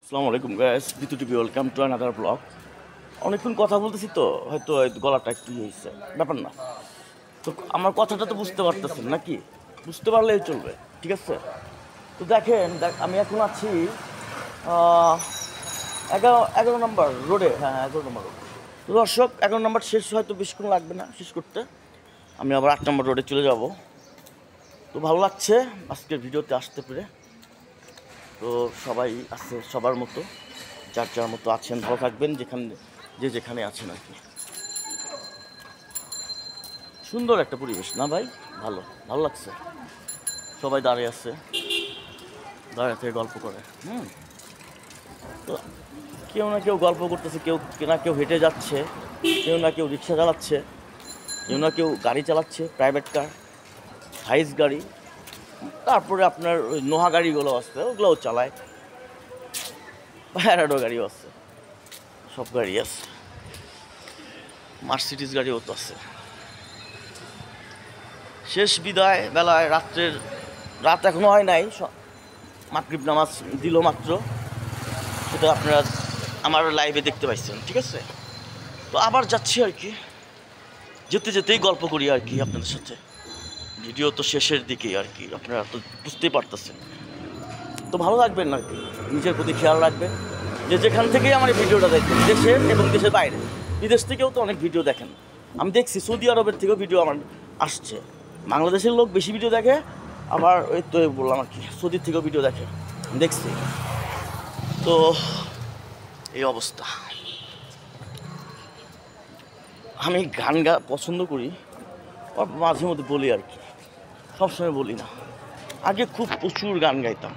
আসসালামু আলাইকুম guys, Bitu TV welcome to another blog. অনেকক্ষণ কথা বলতেছি তো হয়তো গলাটা একটু হয়েছে, ব্যাপার না। তো আমার কথাটা তো বুঝতে পারতেছেন নাকি? বুঝতে পারলেই চলবে, ঠিক আছে? তো দেখেন আমি এখন আছি 11 নম্বর রোডে। হ্যাঁ, 11 নম্বর রোড। তো দর্শক, 11 নম্বর শেষ হয়তো বেশিক্ষণ লাগবে না শেষ করতে। আমি আবার 8 নম্বর রোডে চলে যাব। তো ভালো লাগছে আজকের ভিডিওতে আসতে পেরে। তো সবাই আছে সবার মতো, যার যার মতো আছেন, ভালো থাকবেন যেখানে আছেন আর কি। সুন্দর একটা পরিবেশ না ভাই? ভালো ভালো লাগছে। সবাই দাঁড়িয়ে আছে, দাঁড়িয়ে থেকে গল্প করে। তো কেউ না কেউ গল্প করতেছে, কেউ হেঁটে যাচ্ছে, কেউ না কেউ রিক্সা চালাচ্ছে, কেউ না কেউ গাড়ি চালাচ্ছে, প্রাইভেট কার, হাইস গাড়ি। তারপরে আপনার ওই নোহা গাড়িগুলো আছে, ওগুলোও চালায়, প্যারাডো গাড়িও আছে, সব গাড়ি আছে, মার্সিডিজ গাড়িও তো আছে। শেষ বিদায় বেলায়, রাত এখনো হয় নাই, মাগরিব নামাজ দিল মাত্র। সেটা আপনারা আমার লাইভে দেখতে পাইছেন, ঠিক আছে? তো আবার যাচ্ছি আর কি, যেতে যেতেই গল্প করি আর কি আপনাদের সাথে। ভিডিও তো শেষের দিকেই আর কি, আপনারা তো বুঝতেই পারতেছেন। তো ভালো লাগবেন আর কি, নিজের প্রতি খেয়াল রাখবেন। যেখান থেকেই আমার এই ভিডিওটা দেখবেন, দেশের এবং দেশের বাইরে, বিদেশ থেকেও তো অনেক ভিডিও দেখেন। আমি দেখছি সৌদি আরবের থেকেও ভিডিও আমার আসছে। বাংলাদেশের লোক বেশি ভিডিও দেখে, আবার ওই তো বললাম আর কি, সৌদির থেকেও ভিডিও দেখে, দেখছি। তো এই অবস্থা। আমি গান পছন্দ করি, মাঝে মধ্যে বলি আর কি, সবসময় বলি না। আগে খুব প্রচুর গান গাইতাম।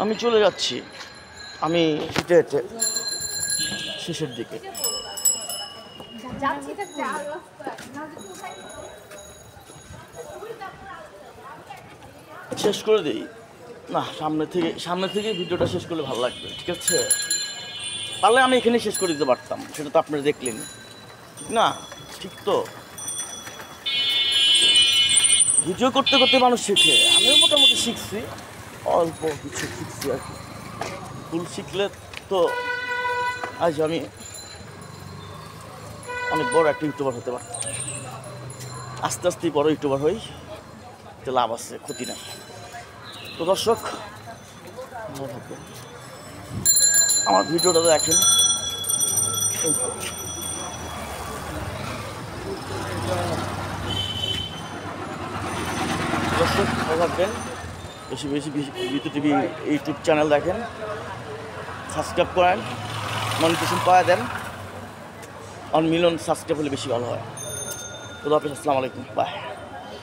আমি চলে যাচ্ছি, আমি হেঁটে হেঁটে শেষের দিকে। শেষ করে দিই না, সামনে থেকে ভিডিওটা শেষ করলে ভালো লাগবে, ঠিক আছে? পারলে আমি এখানে শেষ করে দিতে পারতাম, সেটা তো আপনারা দেখলেন, ঠিক না? ঠিক তো, ভিডিও করতে করতে মানুষ শেখে। আমিও মোটামুটি শিখছি, অল্প কিছু শিখছি আর কি। ভুল শিখলে তো আজ আমি অনেক বড় একটা ইউটিউবার হতে পারতাম। আস্তে আস্তে বড় ইউটিউবার হই, তো লাভ আছে, ক্ষতি নাই। তো দর্শক, ভালো থাকবেন, আমার ভিডিওটা দেখেন। দর্শক ভালো থাকবেন, বেশি বেশি বিতু টিভি ইউটিউব চ্যানেল দেখেন, সাবস্ক্রাইব করেন, মনিটেশন পাওয়া দেন। 1 মিলিয়ন সাবস্ক্রাইব হলে বেশি ভালো হয়। তো আসসালামু আলাইকুম, বাই।